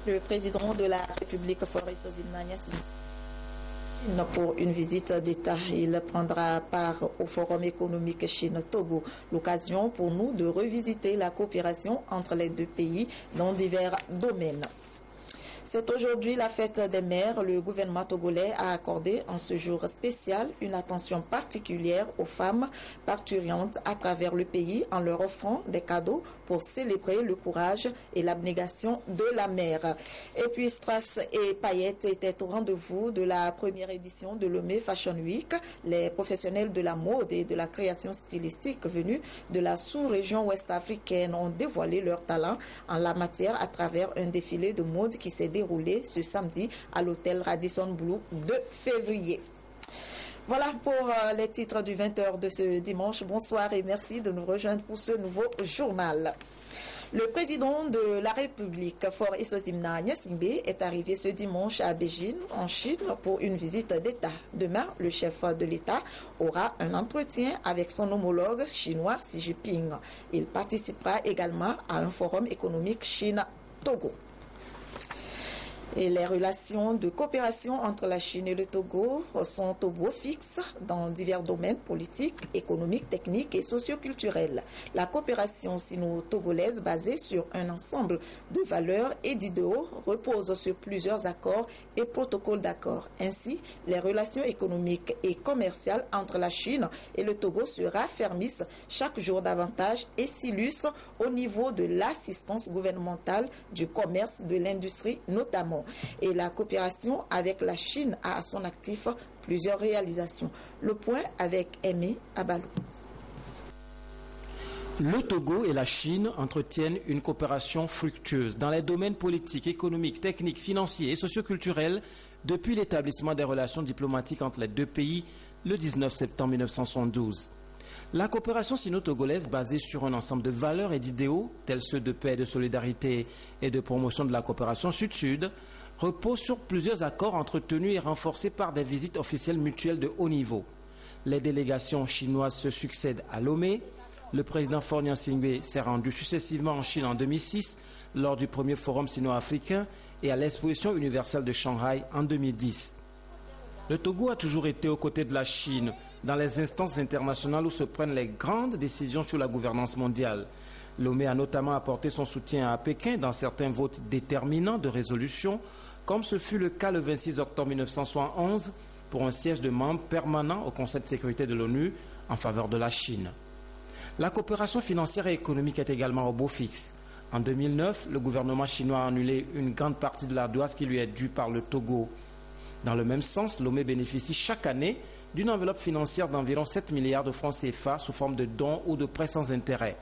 Le président de la République, Faure Issoufou, pour une visite d'État. Il prendra part au Forum économique Chine-Togo. L'occasion pour nous de revisiter la coopération entre les deux pays dans divers domaines. C'est aujourd'hui la fête des mères. Le gouvernement togolais a accordé en ce jour spécial une attention particulière aux femmes parturientes à travers le pays en leur offrant des cadeaux pour célébrer le courage et l'abnégation de la mère. Et puis strass et paillettes étaient au rendez-vous de la première édition de Lomé Fashion Week. Les professionnels de la mode et de la création stylistique venus de la sous-région ouest-africaine ont dévoilé leur talent en la matière à travers un défilé de mode qui s'est déroulé ce samedi à l'hôtel Radisson Blu de février. Voilà pour les titres du 20h de ce dimanche. Bonsoir et merci de nous rejoindre pour ce nouveau journal. Le président de la République, Faure Issoufou, est arrivé ce dimanche à Beijing, en Chine, pour une visite d'État. Demain, le chef de l'État aura un entretien avec son homologue chinois Xi Jinping. Il participera également à un forum économique Chine-Togo. Et les relations de coopération entre la Chine et le Togo sont au beau fixe dans divers domaines politiques, économiques, techniques et socioculturels. La coopération sino-togolaise basée sur un ensemble de valeurs et d'idéaux repose sur plusieurs accords et protocoles d'accords. Ainsi, les relations économiques et commerciales entre la Chine et le Togo se raffermissent chaque jour davantage et s'illustrent au niveau de l'assistance gouvernementale, du commerce, de l'industrie notamment. Et la coopération avec la Chine a à son actif plusieurs réalisations. Le point avec Aimé Abalou. Le Togo et la Chine entretiennent une coopération fructueuse dans les domaines politiques, économiques, techniques, financiers et socioculturels depuis l'établissement des relations diplomatiques entre les deux pays le 19 septembre 1972. La coopération sino-togolaise basée sur un ensemble de valeurs et d'idéaux, tels ceux de paix, de solidarité et de promotion de la coopération sud-sud, repose sur plusieurs accords entretenus et renforcés par des visites officielles mutuelles de haut niveau. Les délégations chinoises se succèdent à Lomé. Le président Faure Issoufou s'est rendu successivement en Chine en 2006 lors du premier forum sino-africain et à l'exposition universelle de Shanghai en 2010. Le Togo a toujours été aux côtés de la Chine dans les instances internationales où se prennent les grandes décisions sur la gouvernance mondiale. Lomé a notamment apporté son soutien à Pékin dans certains votes déterminants de résolution, comme ce fut le cas le 26 octobre 1971 pour un siège de membre permanent au Conseil de sécurité de l'ONU en faveur de la Chine. La coopération financière et économique est également au beau fixe. En 2009, le gouvernement chinois a annulé une grande partie de l'ardoise qui lui est due par le Togo. Dans le même sens, Lomé bénéficie chaque année d'une enveloppe financière d'environ 7 milliards de francs CFA sous forme de dons ou de prêts sans intérêt.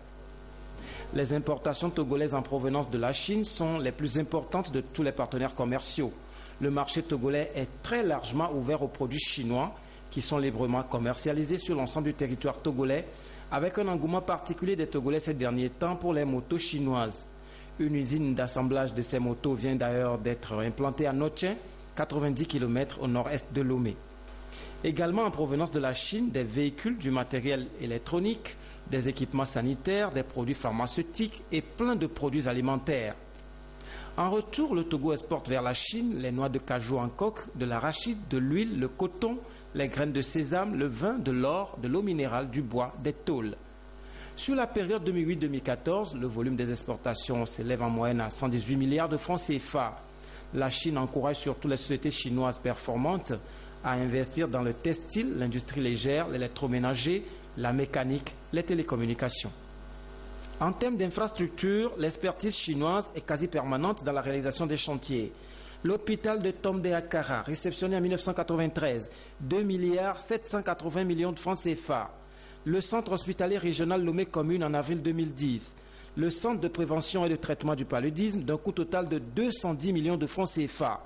Les importations togolaises en provenance de la Chine sont les plus importantes de tous les partenaires commerciaux. Le marché togolais est très largement ouvert aux produits chinois qui sont librement commercialisés sur l'ensemble du territoire togolais, avec un engouement particulier des Togolais ces derniers temps pour les motos chinoises. Une usine d'assemblage de ces motos vient d'ailleurs d'être implantée à Noche, 90 km au nord-est de Lomé. Également en provenance de la Chine, des véhicules, du matériel électronique, des équipements sanitaires, des produits pharmaceutiques et plein de produits alimentaires. En retour, le Togo exporte vers la Chine les noix de cajou en coque, de l'arachide, de l'huile, le coton, les graines de sésame, le vin, de l'or, de l'eau minérale, du bois, des tôles. Sur la période 2008-2014, le volume des exportations s'élève en moyenne à 118 milliards de francs CFA. La Chine encourage surtout les sociétés chinoises performantes à investir dans le textile, l'industrie légère, l'électroménager, la mécanique, les télécommunications. En termes d'infrastructure, l'expertise chinoise est quasi permanente dans la réalisation des chantiers. L'hôpital de Tomde Akara, réceptionné en 1993, 2 milliards 780 millions de francs CFA. Le centre hospitalier régional Lomé Commune en avril 2010. Le centre de prévention et de traitement du paludisme d'un coût total de 210 millions de francs CFA.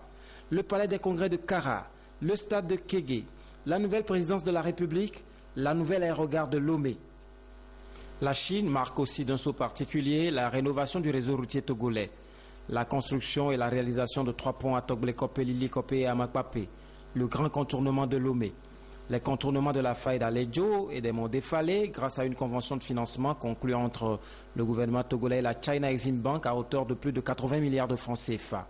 Le palais des congrès de Kara, le stade de Kégué, la nouvelle présidence de la République, la nouvelle aérogare de Lomé. La Chine marque aussi d'un saut particulier la rénovation du réseau routier togolais. La construction et la réalisation de 3 ponts à Togblekopé, Lilikopé et Amakpapé, le grand contournement de Lomé, les contournements de la faille d'Aledjo et des monts Défalé grâce à une convention de financement conclue entre le gouvernement togolais et la China Exim Bank à hauteur de plus de 80 milliards de francs CFA.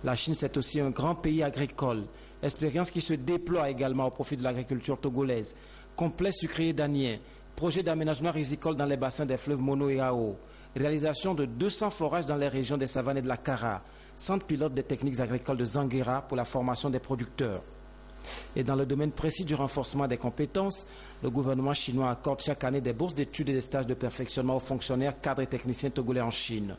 La Chine, c'est aussi un grand pays agricole, expérience qui se déploie également au profit de l'agriculture togolaise. Complexe sucrier danien, projet d'aménagement risicole dans les bassins des fleuves Mono et Ao, réalisation de 200 forages dans les régions des savanes et de la Kara, centre pilote des techniques agricoles de Zanguera pour la formation des producteurs. Et dans le domaine précis du renforcement des compétences, le gouvernement chinois accorde chaque année des bourses d'études et des stages de perfectionnement aux fonctionnaires, cadres et techniciens togolais en Chine.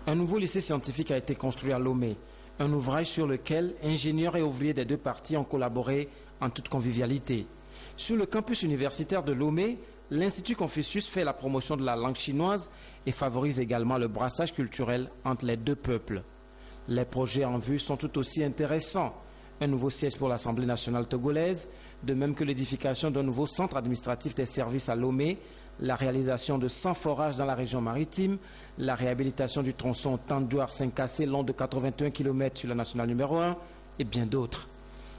Un nouveau lycée scientifique a été construit à Lomé, un ouvrage sur lequel ingénieurs et ouvriers des deux parties ont collaboré en toute convivialité. Sur le campus universitaire de Lomé, l'Institut Confucius fait la promotion de la langue chinoise et favorise également le brassage culturel entre les deux peuples. Les projets en vue sont tout aussi intéressants. Un nouveau siège pour l'Assemblée nationale togolaise, de même que l'édification d'un nouveau centre administratif des services à Lomé, la réalisation de 100 forages dans la région maritime, la réhabilitation du tronçon Tandjouar-Saint-Cassé long de 81 km sur la nationale numéro 1 et bien d'autres.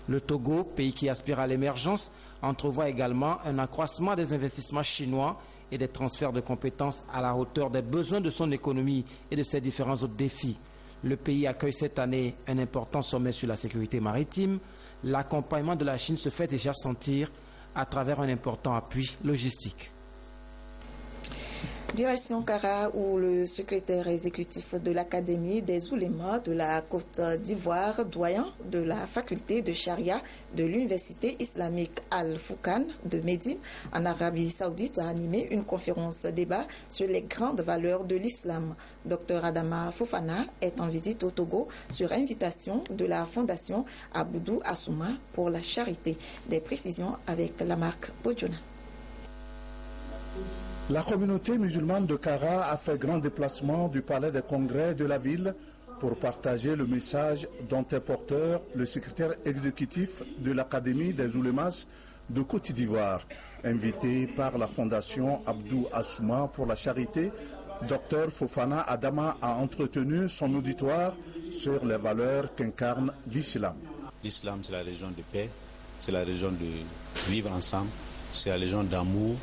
Le Togo, pays qui aspire à l'émergence, entrevoit également un accroissement des investissements chinois et des transferts de compétences à la hauteur des besoins de son économie et de ses différents autres défis. Le pays accueille cette année un important sommet sur la sécurité maritime. L'accompagnement de la Chine se fait déjà sentir à travers un important appui logistique. Direction Kara, où le secrétaire exécutif de l'Académie des oulémas de la Côte d'Ivoire, doyen de la faculté de charia de l'Université islamique Al-Foukan de Médine, en Arabie Saoudite, a animé une conférence débat sur les grandes valeurs de l'islam. Dr Adama Fofana est en visite au Togo sur invitation de la Fondation Aboudou Assouma pour la charité. Des précisions avec la marque Bodjona. La communauté musulmane de Kara a fait grand déplacement du palais des congrès de la ville pour partager le message dont est porteur le secrétaire exécutif de l'Académie des oulémas de Côte d'Ivoire. Invité par la Fondation Abdou Assouma pour la charité, Dr Fofana Adama a entretenu son auditoire sur les valeurs qu'incarne l'islam. L'islam, c'est la religion de paix, c'est la religion de vivre ensemble, c'est la religion d'amour.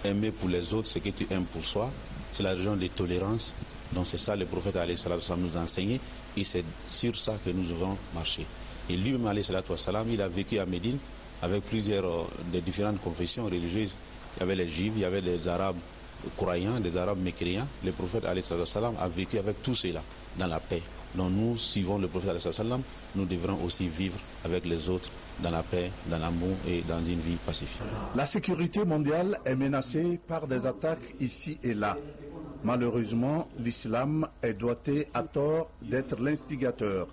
Aimer pour les autres ce que tu aimes pour soi, c'est la religion de tolérance. Donc c'est ça le prophète alayhi salatu wassalam nous a enseigné et c'est sur ça que nous devons marcher. Et lui-même alayhi salatu wassalam, il a vécu à Médine avec plusieurs des différentes confessions religieuses. Il y avait les juifs, il y avait des arabes croyants, des arabes mécréants. Le prophète alayhi salatu wassalam a vécu avec tout cela dans la paix. Donc nous suivons le prophète alayhi salatu wassalam, nous devrons aussi vivre avec les autres dans la paix, dans l'amour et dans une vie pacifique. La sécurité mondiale est menacée par des attaques ici et là. Malheureusement, l'islam est doité à tort d'être l'instigateur.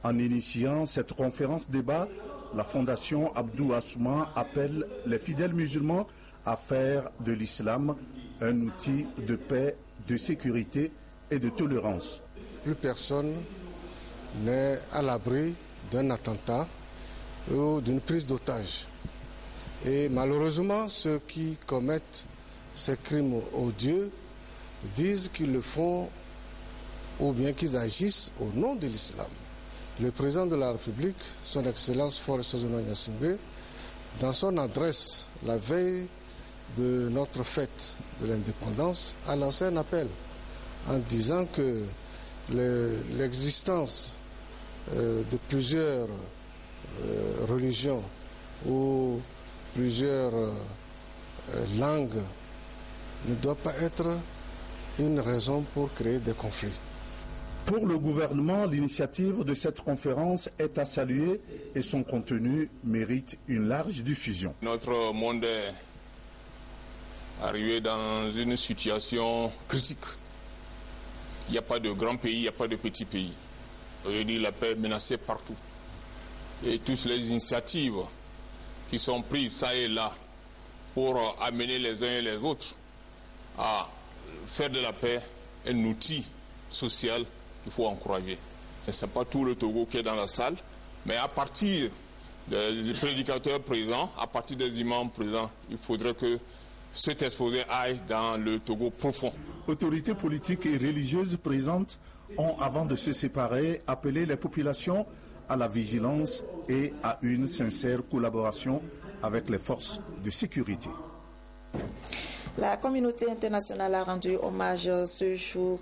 En initiant cette conférence débat, la Fondation Abdou Assouma appelle les fidèles musulmans à faire de l'islam un outil de paix, de sécurité et de tolérance. Plus personne n'est à l'abri d'un attentat ou d'une prise d'otage. Et malheureusement, ceux qui commettent ces crimes odieux disent qu'ils le font ou bien qu'ils agissent au nom de l'islam. Le président de la République, son Excellence Faure Gnassingbé, dans son adresse la veille de notre fête de l'indépendance, a lancé un appel en disant que l'existence de plusieurs religions ou plusieurs langues ne doit pas être une raison pour créer des conflits. Pour le gouvernement, l'initiative de cette conférence est à saluer et son contenu mérite une large diffusion. Notre monde est arrivé dans une situation critique. Il n'y a pas de grand pays, il n'y a pas de petit pays. Aujourd'hui, la paix est menacée partout. Et toutes les initiatives qui sont prises ça et là pour amener les uns et les autres à faire de la paix un outil social qu'il faut encourager. Ce n'est pas tout le Togo qui est dans la salle, mais à partir des prédicateurs présents, à partir des imams présents, il faudrait que cet exposé aille dans le Togo profond. Autorités politiques et religieuses présentes ont, avant de se séparer, appelé les populations à la vigilance et à une sincère collaboration avec les forces de sécurité. La communauté internationale a rendu hommage ce jour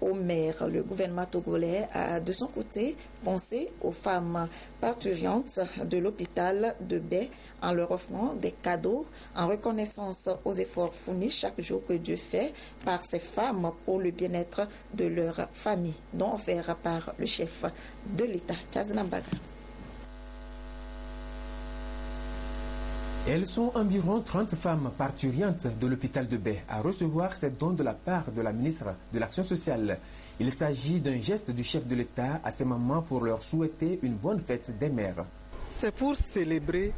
aux mères. Le gouvernement togolais a de son côté pensé aux femmes parturientes de l'hôpital de Baie en leur offrant des cadeaux en reconnaissance aux efforts fournis chaque jour que Dieu fait par ces femmes pour le bien-être de leur famille, dont offert par le chef de l'État, Tchazinambaga. Elles sont environ 30 femmes parturientes de l'hôpital de Baie à recevoir ces dons de la part de la ministre de l'Action sociale. Il s'agit d'un geste du chef de l'État à ces mamans pour leur souhaiter une bonne fête des mères. C'est pour célébrer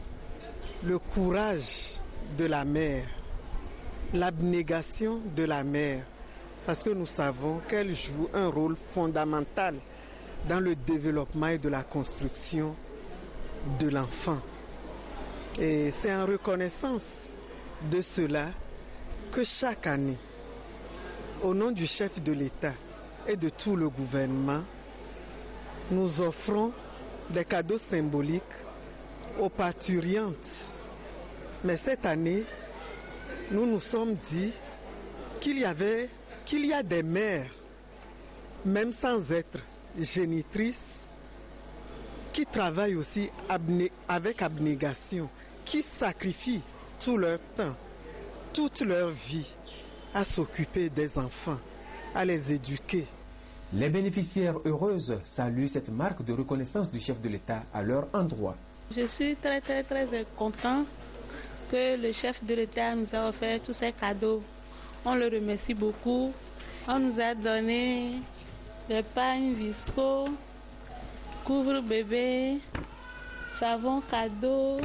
le courage de la mère, l'abnégation de la mère, parce que nous savons qu'elle joue un rôle fondamental dans le développement et de la construction de l'enfant. Et c'est en reconnaissance de cela que chaque année, au nom du chef de l'État et de tout le gouvernement, nous offrons des cadeaux symboliques aux parturientes. Mais cette année, nous nous sommes dit qu'il y a des mères, même sans être génitrices, qui travaillent aussi avec abnégation, qui sacrifient tout leur temps, toute leur vie à s'occuper des enfants, à les éduquer. Les bénéficiaires heureuses saluent cette marque de reconnaissance du chef de l'État à leur endroit. Je suis très content que le chef de l'État nous a offert tous ces cadeaux. On le remercie beaucoup. On nous a donné des pagnes Visco, couvre-bébé, savon cadeau,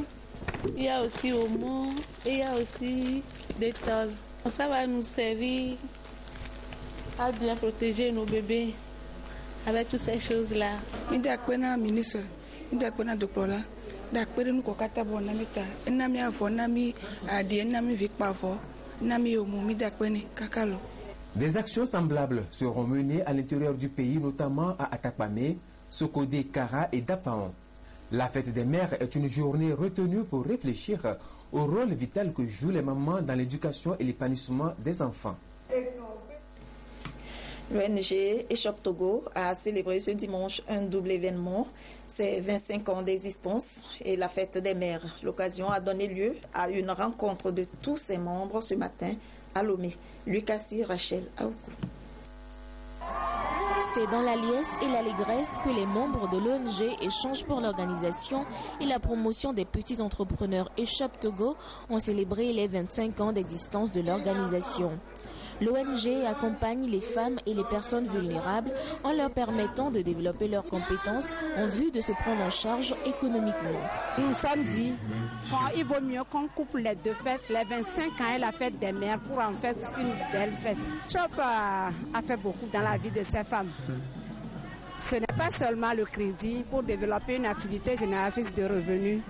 il y a aussi Omo et il y a aussi des tolls. Ça va nous servir à bien protéger nos bébés avec toutes ces choses-là. Ministre, des actions semblables seront menées à l'intérieur du pays, notamment à Atakpamé, Sokodé, Kara et Dapaon. La fête des mères est une journée retenue pour réfléchir au rôle vital que jouent les mamans dans l'éducation et l'épanouissement des enfants. L'ONG Eshop Togo a célébré ce dimanche un double événement, ses 25 ans d'existence et la fête des mères. L'occasion a donné lieu à une rencontre de tous ses membres ce matin à Lomé. Lucassi Rachel Aoukou. C'est dans la liesse et l'allégresse que les membres de l'ONG échangent pour l'organisation et la promotion des petits entrepreneurs Eshop Togo ont célébré les 25 ans d'existence de l'organisation. L'ONG accompagne les femmes et les personnes vulnérables en leur permettant de développer leurs compétences en vue de se prendre en charge économiquement. Nous nous sommes dit qu'il vaut mieux qu'on couple les deux fêtes, les 25 ans et la fête des mères, pour en faire une belle fête. Shop a fait beaucoup dans la vie de ces femmes. Ce n'est pas seulement le crédit pour développer une activité génératrice de revenus,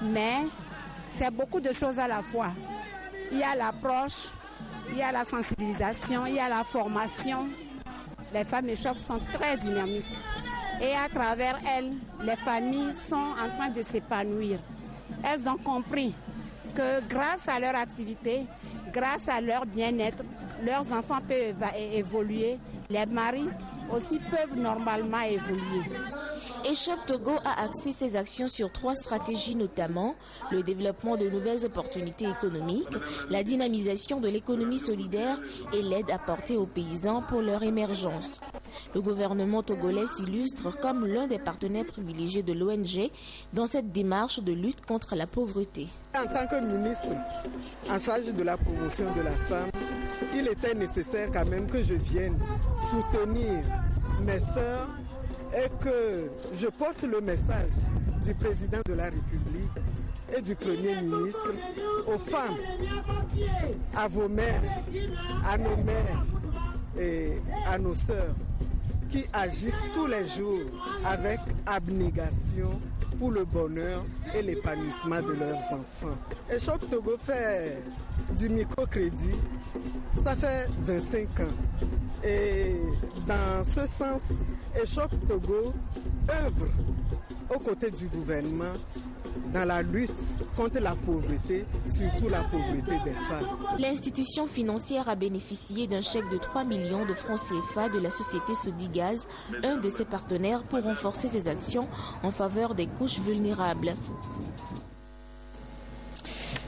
mais c'est beaucoup de choses à la fois. Il y a l'approche, il y a la sensibilisation, il y a la formation. Les femmes Eshop sont très dynamiques. Et à travers elles, les familles sont en train de s'épanouir. Elles ont compris que grâce à leur activité, grâce à leur bien-être, leurs enfants peuvent évoluer. Les maris aussi peuvent normalement évoluer. Eshop Togo a axé ses actions sur 3 stratégies, notamment le développement de nouvelles opportunités économiques, la dynamisation de l'économie solidaire et l'aide apportée aux paysans pour leur émergence. Le gouvernement togolais s'illustre comme l'un des partenaires privilégiés de l'ONG dans cette démarche de lutte contre la pauvreté. En tant que ministre en charge de la promotion de la femme, il était nécessaire quand même que je vienne soutenir mes sœurs et que je porte le message du président de la République et du Premier ministre aux femmes, à vos mères, à nos mères et à nos sœurs qui agissent tous les jours avec abnégation pour le bonheur et l'épanouissement de leurs enfants. Eshop Togo fait du microcrédit, ça fait 25 ans. Et dans ce sens, Eshop Togo œuvre aux côtés du gouvernement dans la lutte contre la pauvreté, surtout la pauvreté des femmes. L'institution financière a bénéficié d'un chèque de 3 millions de francs CFA de la société Sodigaz, un de ses partenaires, pour renforcer ses actions en faveur des couches vulnérables.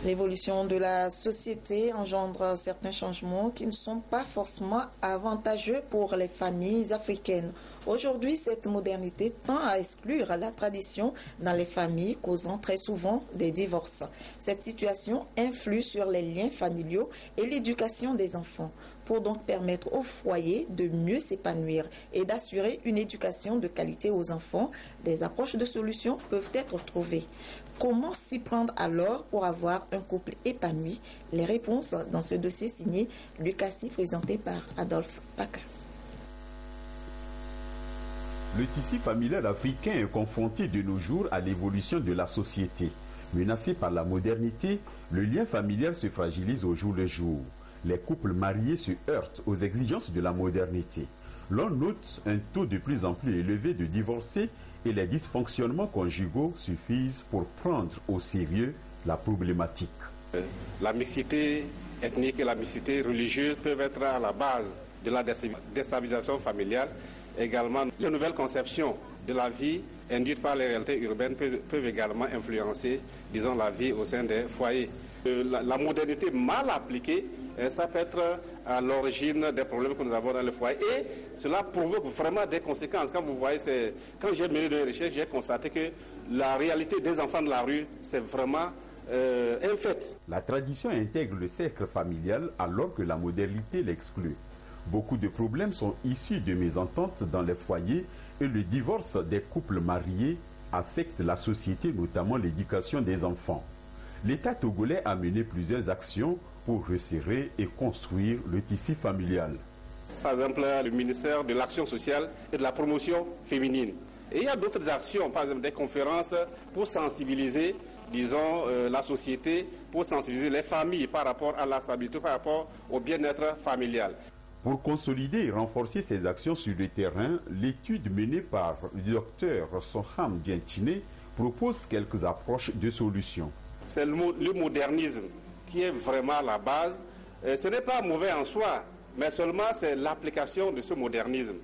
L'évolution de la société engendre certains changements qui ne sont pas forcément avantageux pour les familles africaines. Aujourd'hui, cette modernité tend à exclure la tradition dans les familles, causant très souvent des divorces. Cette situation influe sur les liens familiaux et l'éducation des enfants. Pour donc permettre aux foyers de mieux s'épanouir et d'assurer une éducation de qualité aux enfants, des approches de solutions peuvent être trouvées. Comment s'y prendre alors pour avoir un couple épanoui? Les réponses dans ce dossier signé Lucassi, présenté par Adolphe Paca. Le tissu familial africain est confronté de nos jours à l'évolution de la société. Menacé par la modernité, le lien familial se fragilise au jour le jour. Les couples mariés se heurtent aux exigences de la modernité. L'on note un taux de plus en plus élevé de divorcés et les dysfonctionnements conjugaux suffisent pour prendre au sérieux la problématique. La mixité ethnique et la mixité religieuse peuvent être à la base de la déstabilisation familiale. Également, les nouvelles conceptions de la vie induites par les réalités urbaines peuvent également influencer, disons, la vie au sein des foyers. La modernité mal appliquée, ça peut être à l'origine des problèmes que nous avons dans le foyer. Et cela provoque vraiment des conséquences. Quand vous voyez, quand j'ai mené des recherches, j'ai constaté que la réalité des enfants de la rue, c'est vraiment un fait. La tradition intègre le cercle familial alors que la modernité l'exclut. Beaucoup de problèmes sont issus de mésententes dans les foyers et le divorce des couples mariés affecte la société, notamment l'éducation des enfants. L'État togolais a mené plusieurs actions pour resserrer et construire le tissu familial. Par exemple, le ministère de l'Action sociale et de la promotion féminine. Et il y a d'autres actions, par exemple des conférences pour sensibiliser, disons, la société, pour sensibiliser les familles par rapport à la stabilité, par rapport au bien-être familial. Pour consolider et renforcer ces actions sur le terrain, l'étude menée par le docteur Soham Dientine propose quelques approches de solutions. C'est le modernisme qui est vraiment la base. Ce n'est pas mauvais en soi, mais seulement c'est l'application de ce modernisme.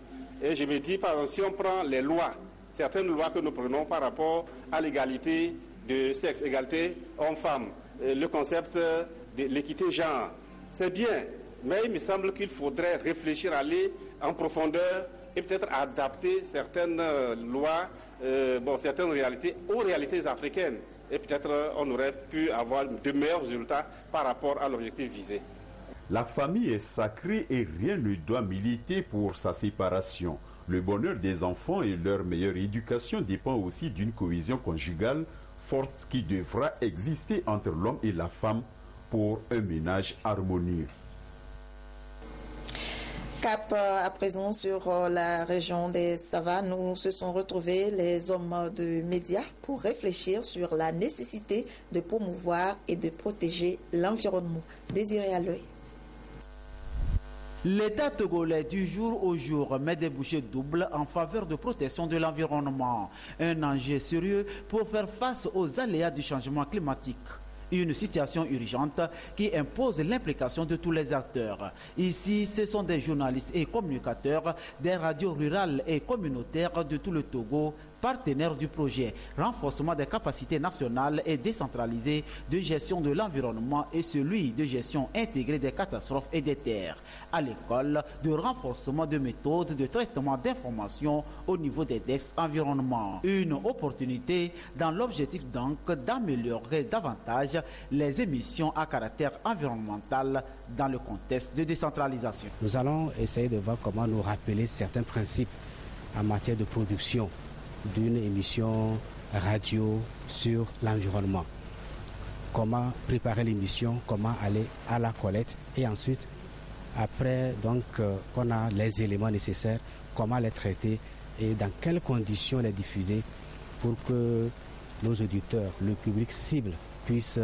Et je me dis, par exemple, si on prend les lois, certaines lois que nous prenons par rapport à l'égalité de sexe, égalité homme-femme, le concept de l'équité genre, c'est bien. Mais il me semble qu'il faudrait réfléchir, aller en profondeur et peut-être adapter certaines lois, certaines réalités aux réalités africaines. Et peut-être on aurait pu avoir de meilleurs résultats par rapport à l'objectif visé. La famille est sacrée et rien ne doit militer pour sa séparation. Le bonheur des enfants et leur meilleure éducation dépend aussi d'une cohésion conjugale forte qui devra exister entre l'homme et la femme pour un ménage harmonieux. Cap à présent sur la région des Savanes où se sont retrouvés les hommes de médias pour réfléchir sur la nécessité de promouvoir et de protéger l'environnement. Désiré à l'œil. L'État togolais du jour au jour met des bouchées doubles en faveur de protection de l'environnement. Un enjeu sérieux pour faire face aux aléas du changement climatique. Une situation urgente qui impose l'implication de tous les acteurs. Ici, ce sont des journalistes et communicateurs des radios rurales et communautaires de tout le Togo, partenaires du projet renforcement des capacités nationales et décentralisées de gestion de l'environnement et celui de gestion intégrée des catastrophes et des terres. À l'école, de renforcement de méthodes de traitement d'informations au niveau des DEX environnement. Une opportunité dans l'objectif donc d'améliorer davantage les émissions à caractère environnemental dans le contexte de décentralisation. Nous allons essayer de voir comment nous rappeler certains principes en matière de production d'une émission radio sur l'environnement. Comment préparer l'émission, comment aller à la collecte et ensuite, après donc qu'on a les éléments nécessaires, comment les traiter et dans quelles conditions les diffuser pour que nos auditeurs, le public cible, puissent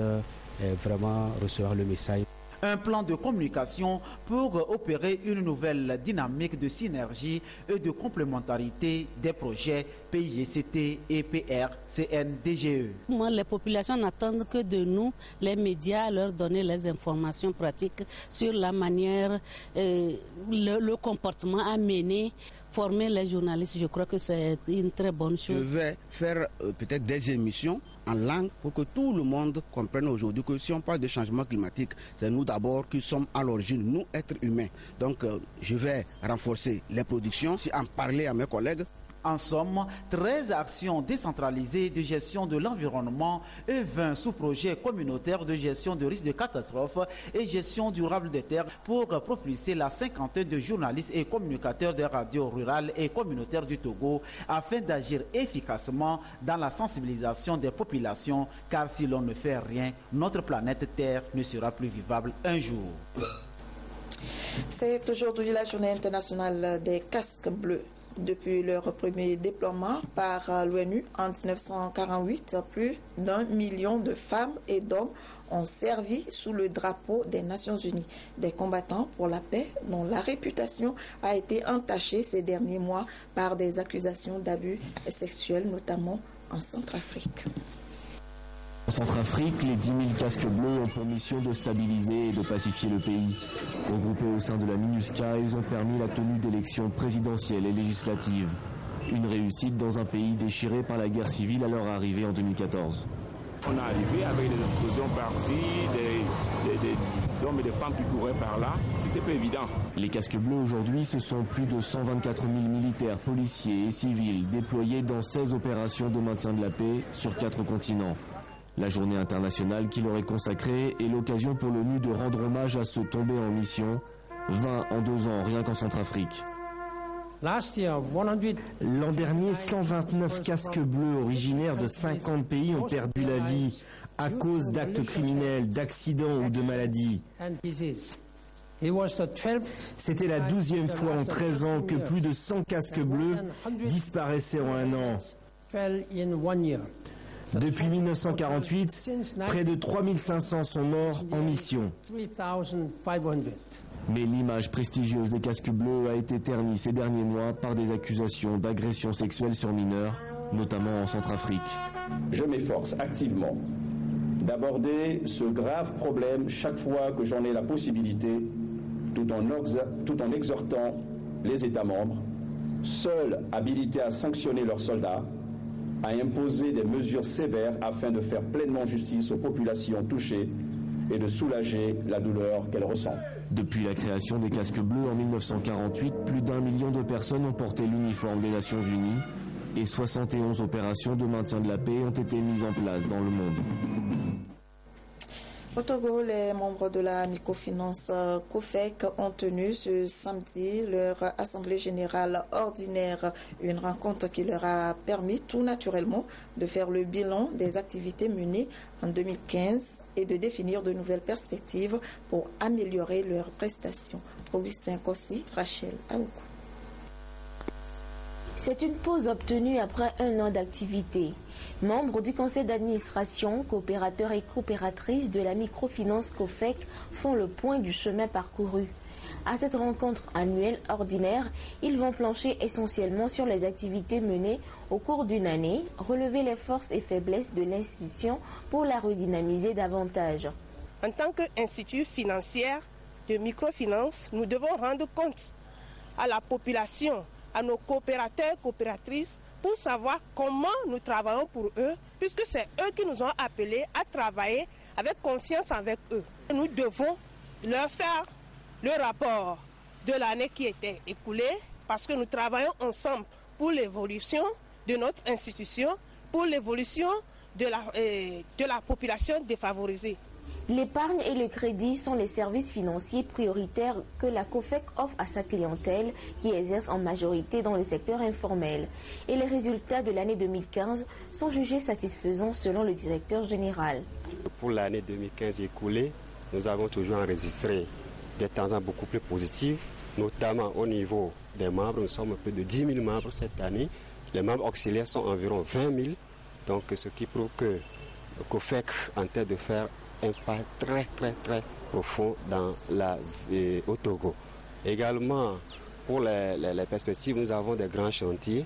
vraiment recevoir le message. Un plan de communication pour opérer une nouvelle dynamique de synergie et de complémentarité des projets PIGCT et PRCNDGE. Les populations n'attendent que de nous, les médias, leur donner les informations pratiques sur la manière, le comportement à mener. Former les journalistes, je crois que c'est une très bonne chose. Je vais faire peut-être des émissions en langue pour que tout le monde comprenne aujourd'hui que si on parle de changement climatique, c'est nous d'abord qui sommes à l'origine, nous êtres humains. Donc je vais renforcer les productions, en parler à mes collègues. En somme, 13 actions décentralisées de gestion de l'environnement et 20 sous-projets communautaires de gestion de risques de catastrophes et gestion durable des terres pour propulser la cinquantaine de journalistes et communicateurs des radios rurales et communautaires du Togo afin d'agir efficacement dans la sensibilisation des populations, car si l'on ne fait rien, notre planète Terre ne sera plus vivable un jour. C'est aujourd'hui la journée internationale des casques bleus. Depuis leur premier déploiement par l'ONU en 1948, plus d'1 million de femmes et d'hommes ont servi sous le drapeau des Nations Unies. Des combattants pour la paix dont la réputation a été entachée ces derniers mois par des accusations d'abus sexuels, notamment en Centrafrique. En Centrafrique, les 10 000 casques bleus ont pour mission de stabiliser et de pacifier le pays. Regroupés au sein de la MINUSCA, ils ont permis la tenue d'élections présidentielles et législatives. Une réussite dans un pays déchiré par la guerre civile à leur arrivée en 2014. On est arrivé avec des explosions par-ci, des hommes et des femmes qui couraient par là. C'était pas évident. Les casques bleus aujourd'hui, ce sont plus de 124 000 militaires, policiers et civils déployés dans 16 opérations de maintien de la paix sur 4 continents. La journée internationale qui leur est consacrée est l'occasion pour l'ONU de rendre hommage à ceux tombés en mission, 20 en 2 ans, rien qu'en Centrafrique. L'an dernier, 129 casques bleus originaires de 50 pays ont perdu la vie à cause d'actes criminels, d'accidents ou de maladies. C'était la 12e fois en 13 ans que plus de 100 casques bleus disparaissaient en un an. Depuis 1948, près de 3500 sont morts en mission. Mais l'image prestigieuse des casques bleus a été ternie ces derniers mois par des accusations d'agression sexuelle sur mineurs, notamment en Centrafrique. Je m'efforce activement d'aborder ce grave problème chaque fois que j'en ai la possibilité, tout en exhortant les États membres, seuls habilités à sanctionner leurs soldats, à imposer des mesures sévères afin de faire pleinement justice aux populations touchées et de soulager la douleur qu'elles ressentent. Depuis la création des casques bleus en 1948, plus d'1 million de personnes ont porté l'uniforme des Nations Unies et 71 opérations de maintien de la paix ont été mises en place dans le monde. Au Togo, les membres de la microfinance COFEC ont tenu ce samedi leur assemblée générale ordinaire, une rencontre qui leur a permis tout naturellement de faire le bilan des activités menées en 2015 et de définir de nouvelles perspectives pour améliorer leurs prestations. Augustin Kossi, Rachel Aoukou. C'est une pause obtenue après 1 an d'activité. Membres du conseil d'administration, coopérateurs et coopératrices de la microfinance COFEC font le point du chemin parcouru. À cette rencontre annuelle ordinaire, ils vont plancher essentiellement sur les activités menées au cours d'une année, relever les forces et faiblesses de l'institution pour la redynamiser davantage. En tant qu'institut financier de microfinance, nous devons rendre compte à la population, à nos coopérateurs et coopératrices, pour savoir comment nous travaillons pour eux, puisque c'est eux qui nous ont appelés à travailler avec confiance avec eux. Nous devons leur faire le rapport de l'année qui était écoulée, parce que nous travaillons ensemble pour l'évolution de notre institution, pour l'évolution de la population défavorisée. L'épargne et le crédit sont les services financiers prioritaires que la COFEC offre à sa clientèle qui exerce en majorité dans le secteur informel. Et les résultats de l'année 2015 sont jugés satisfaisants selon le directeur général. Pour l'année 2015 écoulée, nous avons toujours enregistré des tendances beaucoup plus positives, notamment au niveau des membres. Nous sommes plus de 10 000 membres cette année. Les membres auxiliaires sont environ 20 000, donc ce qui prouve que le COFEC en tête de faire impact très profond au Togo. Également, pour les perspectives, nous avons des grands chantiers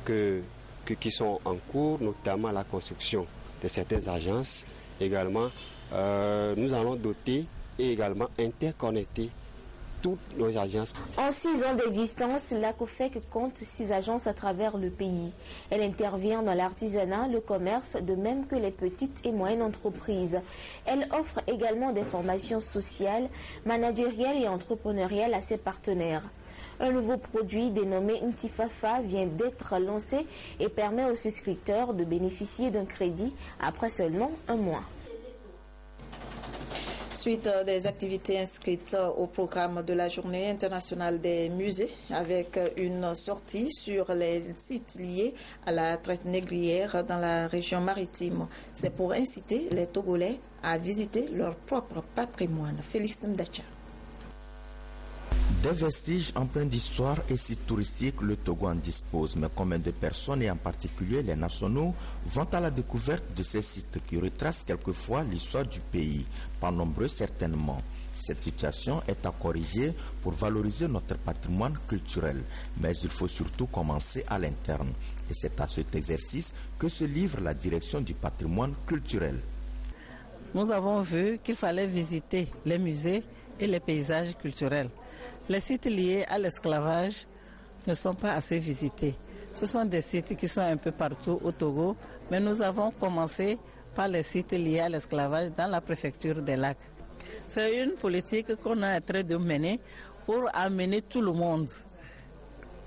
qui sont en cours, notamment la construction de certaines agences. Également, nous allons doter et également interconnecter toutes nos agences. En 6 ans d'existence, la COFEC compte 6 agences à travers le pays. Elle intervient dans l'artisanat, le commerce, de même que les petites et moyennes entreprises. Elle offre également des formations sociales, managériales et entrepreneuriales à ses partenaires. Un nouveau produit dénommé Ntifafa vient d'être lancé et permet aux souscripteurs de bénéficier d'un crédit après seulement 1 mois. Suite des activités inscrites au programme de la Journée internationale des musées, avec une sortie sur les sites liés à la traite négrière dans la région maritime. C'est pour inciter les Togolais à visiter leur propre patrimoine. Félix Mdacha. Des vestiges empreints d'histoire et sites touristiques, le Togo en dispose. Mais combien de personnes, et en particulier les nationaux, vont à la découverte de ces sites qui retracent quelquefois l'histoire du pays? Pas nombreux certainement. Cette situation est à corriger pour valoriser notre patrimoine culturel. Mais il faut surtout commencer à l'interne. Et c'est à cet exercice que se livre la direction du patrimoine culturel. Nous avons vu qu'il fallait visiter les musées et les paysages culturels. Les sites liés à l'esclavage ne sont pas assez visités. Ce sont des sites qui sont un peu partout au Togo, mais nous avons commencé par les sites liés à l'esclavage dans la préfecture des Lacs. C'est une politique qu'on est en train de mener pour amener tout le monde,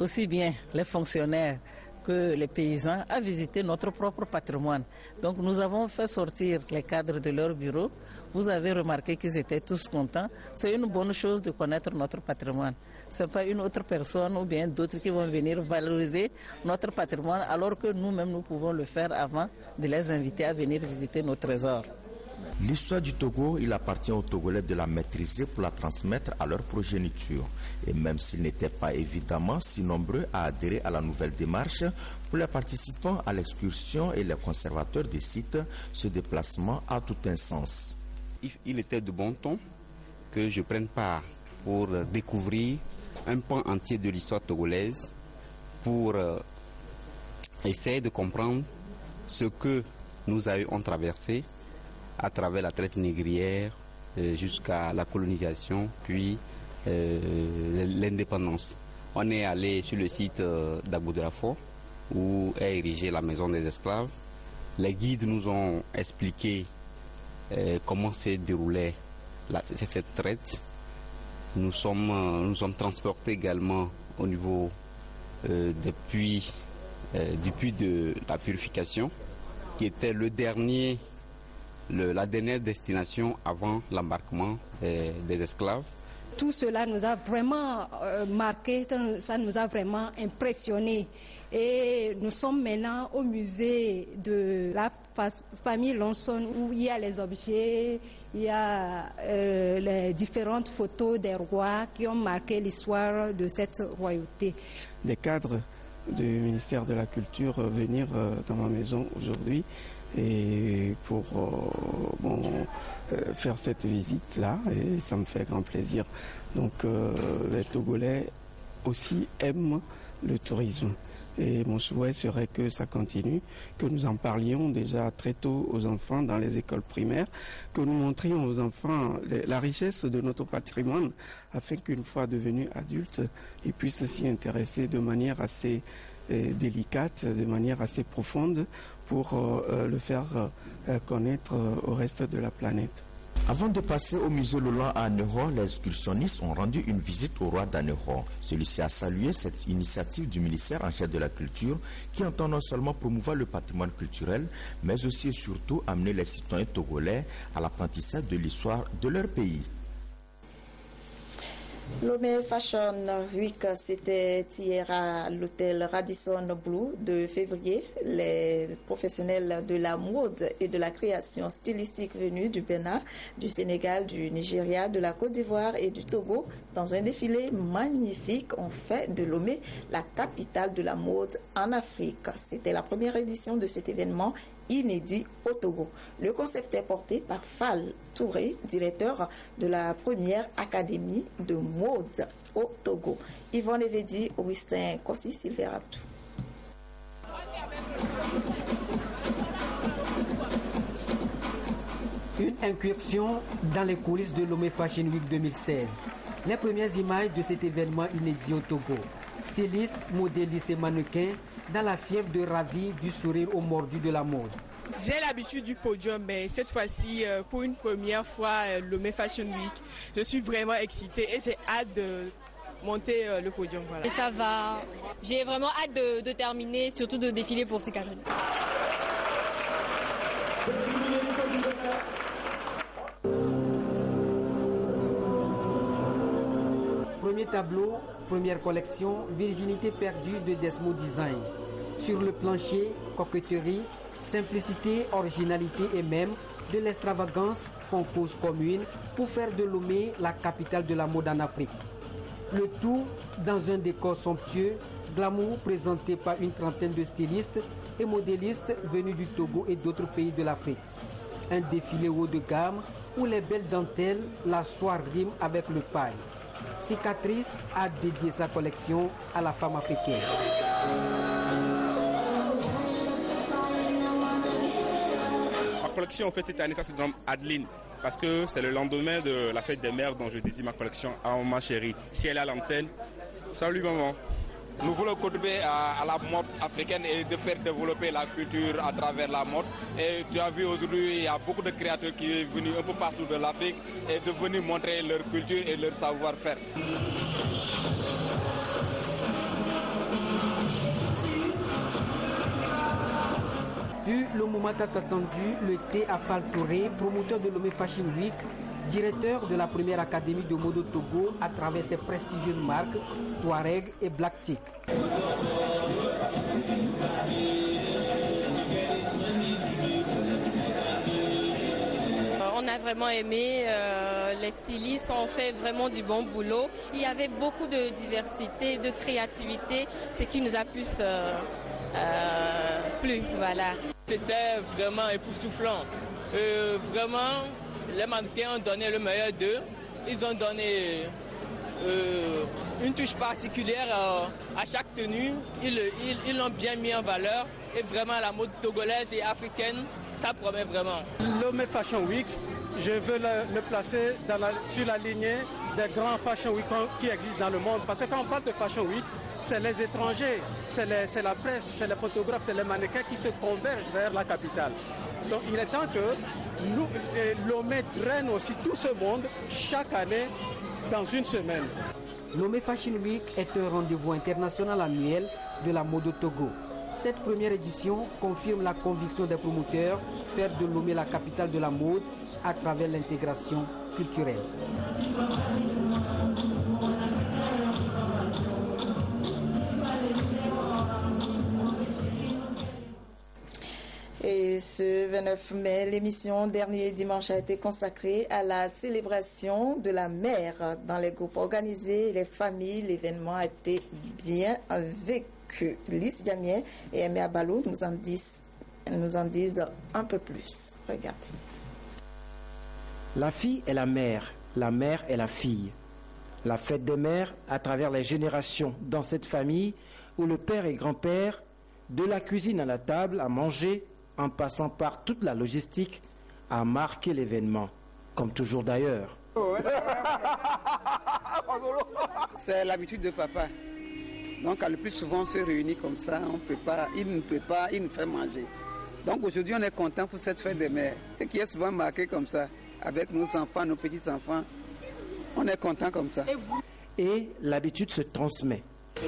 aussi bien les fonctionnaires que les paysans, à visiter notre propre patrimoine. Donc nous avons fait sortir les cadres de leur bureau. Vous avez remarqué qu'ils étaient tous contents. C'est une bonne chose de connaître notre patrimoine. Ce n'est pas une autre personne ou bien d'autres qui vont venir valoriser notre patrimoine alors que nous-mêmes, nous pouvons le faire avant de les inviter à venir visiter nos trésors. L'histoire du Togo, il appartient aux Togolais de la maîtriser pour la transmettre à leur progéniture. Et même s'ils n'étaient pas évidemment si nombreux à adhérer à la nouvelle démarche, pour les participants à l'excursion et les conservateurs des sites, ce déplacement a tout un sens. Il était de bon ton que je prenne part pour découvrir un pan entier de l'histoire togolaise, pour essayer de comprendre ce que nous avons traversé à travers la traite négrière jusqu'à la colonisation, puis l'indépendance. On est allé sur le site d'Aboudrafo, où est érigée la maison des esclaves. Les guides nous ont expliqué comment s'est déroulée cette traite. Nous sommes transportés également au niveau du puits de la purification, qui était la dernière destination avant l'embarquement des esclaves. Tout cela nous a vraiment marqué, ça nous a vraiment impressionnés. Et nous sommes maintenant au musée de la famille Lonson, où il y a les objets, il y a les différentes photos des rois qui ont marqué l'histoire de cette royauté. Des cadres du ministère de la Culture venir dans ma maison aujourd'hui et pour faire cette visite-là, et ça me fait grand plaisir. Donc les Togolais aussi aiment le tourisme. Et mon souhait serait que ça continue, que nous en parlions déjà très tôt aux enfants dans les écoles primaires, que nous montrions aux enfants la richesse de notre patrimoine, afin qu'une fois devenus adultes, ils puissent s'y intéresser de manière assez délicate, de manière assez profonde, pour le faire connaître au reste de la planète. Avant de passer au musée Lolland à Anéro, les excursionnistes ont rendu une visite au roi d'Anéro. Celui-ci a salué cette initiative du ministère en charge de la culture qui entend non seulement promouvoir le patrimoine culturel, mais aussi et surtout amener les citoyens togolais à l'apprentissage de l'histoire de leur pays. Lomé Fashion Week, c'était hier à l'hôtel Radisson Blu de février. Les professionnels de la mode et de la création stylistique venus du Bénin, du Sénégal, du Nigeria, de la Côte d'Ivoire et du Togo, dans un défilé magnifique, ont fait de Lomé la capitale de la mode en Afrique. C'était la première édition de cet événement inédit au Togo. Le concept est porté par Fall Touré, directeur de la première académie de mode au Togo. Yvonne Evedi, Augustin Kossi, Sylvain Abdou. Une incursion dans les coulisses de Lomé Fashion Week 2016. Les premières images de cet événement inédit au Togo. Stylistes, modélistes et mannequins dans la fièvre de ravir du sourire au mordu de la mode. J'ai l'habitude du podium, mais cette fois-ci, pour une première fois, Lomé Fashion Week, je suis vraiment excitée et j'ai hâte de monter le podium. Voilà. Et ça va. J'ai vraiment hâte de terminer, surtout de défiler pour ces cadres. Premier tableau, première collection, virginité perdue de Desmo Design. Sur le plancher, coquetterie, simplicité, originalité et même de l'extravagance font cause commune pour faire de Lomé la capitale de la mode en Afrique. Le tout dans un décor somptueux, glamour présenté par une trentaine de stylistes et modélistes venus du Togo et d'autres pays de l'Afrique. Un défilé haut de gamme où les belles dentelles, la soie rime avec le paille. Cicatrice a dédié sa collection à la femme africaine. Ma collection en fait cette année, ça se nomme Adeline, parce que c'est le lendemain de la fête des mères dont je dédie ma collection à maman chérie. Si elle est à l'antenne, salut maman. Nous voulons contribuer à la mode africaine et de faire développer la culture à travers la mode. Et tu as vu aujourd'hui, il y a beaucoup de créateurs qui sont venus un peu partout de l'Afrique et de venir montrer leur culture et leur savoir-faire. Puis le moment tant attendu, le thé à Fall Touré, promoteur de Lomé Fashion Week, directeur de la première académie de mode au Togo à travers ses prestigieuses marques Touareg et Black Tick. On a vraiment aimé, les stylistes ont fait vraiment du bon boulot. Il y avait beaucoup de diversité, de créativité, ce qui nous a plus plu. Voilà. C'était vraiment époustouflant. Vraiment, les mannequins ont donné le meilleur d'eux. Ils ont donné une touche particulière à chaque tenue. Ils l'ont bien mis en valeur. Et vraiment, la mode togolaise et africaine, ça promet vraiment. Lomé Fashion Week, je veux le placer sur la lignée des grands Fashion Week qui existent dans le monde. Parce que quand on parle de Fashion Week, c'est les étrangers, c'est la presse, c'est les photographes, c'est les mannequins qui se convergent vers la capitale. Donc il est temps que nous, Lomé draine aussi tout ce monde chaque année dans une semaine. Lomé Fashion Week est un rendez-vous international annuel de la mode au Togo. Cette première édition confirme la conviction des promoteurs faire de Lomé la capitale de la mode à travers l'intégration culturelle. Et ce 29 mai, l'émission Dernier Dimanche a été consacrée à la célébration de la mère dans les groupes organisés et les familles. L'événement a été bien vécu. Lys Diamien et Aimé Abalou nous en disent un peu plus. Regardez. La fille est la mère est la fille. La fête des mères à travers les générations dans cette famille où le père et grand-père, de la cuisine à la table, à manger, en passant par toute la logistique, a marqué l'événement, comme toujours d'ailleurs. C'est l'habitude de papa. Donc, le plus souvent, on se réunit comme ça, on prépare, il nous prépare, il nous fait manger. Donc, aujourd'hui, on est content pour cette fête des mères, qui est souvent marquée comme ça, avec nos enfants, nos petits-enfants. On est content comme ça. Et l'habitude se transmet. Tu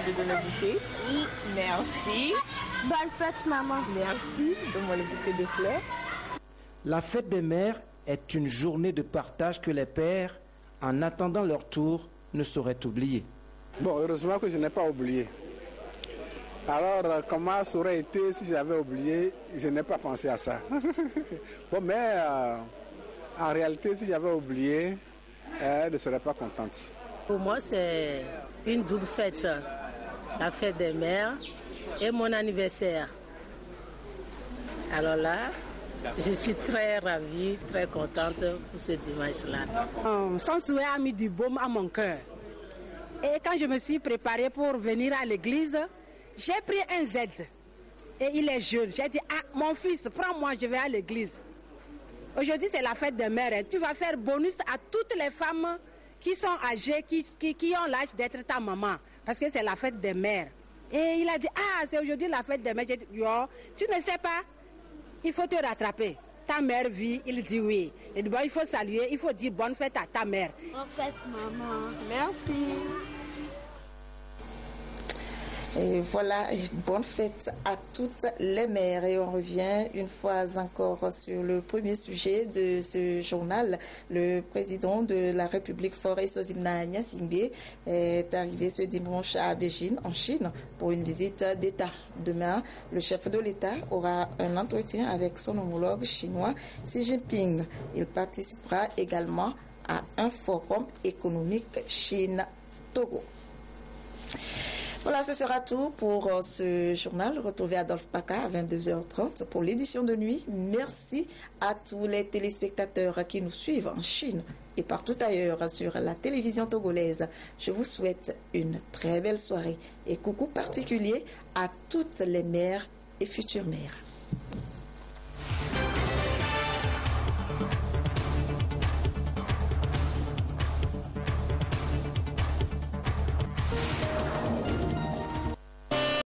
veux donner le bouquet? Oui. Merci. Bonne fête, maman. Merci. Donne-moi le bouquet de fleurs. La fête des mères est une journée de partage que les pères, en attendant leur tour, ne sauraient oublier. Bon, heureusement que je n'ai pas oublié. Alors, comment ça aurait été si j'avais oublié? Je n'ai pas pensé à ça. Bon, mais en réalité, si j'avais oublié, elle ne serait pas contente. Pour moi, c'est une double fête. La fête des mères et mon anniversaire. Alors là, je suis très ravie, très contente pour ce dimanche-là. Son souhait a mis du baume à mon cœur. Et quand je me suis préparée pour venir à l'église, j'ai pris un Z. Et il est jeune. J'ai dit, mon fils, prends-moi, je vais à l'église. Aujourd'hui, c'est la fête des mères. Tu vas faire bonus à toutes les femmes qui sont âgées, qui ont l'âge d'être ta maman. Parce que c'est la fête des mères. Et il a dit, c'est aujourd'hui la fête des mères. J'ai dit, tu ne sais pas, il faut te rattraper. Ta mère vit, il dit oui. Et il faut saluer, il faut dire bonne fête à ta mère. Bonne fête, maman. Merci. Et voilà, bonne fête à toutes les mères. Et on revient une fois encore sur le premier sujet de ce journal. Le président de la République, Faure Sozimna Gnassingbé, est arrivé ce dimanche à Beijing, en Chine, pour une visite d'État. Demain, le chef de l'État aura un entretien avec son homologue chinois, Xi Jinping. Il participera également à un forum économique Chine-Togo. Voilà, ce sera tout pour ce journal. Retrouvez Adolphe Paca à 22h30 pour l'édition de nuit. Merci à tous les téléspectateurs qui nous suivent en Chine et partout ailleurs sur la télévision togolaise. Je vous souhaite une très belle soirée et coucou particulier à toutes les mères et futures mères.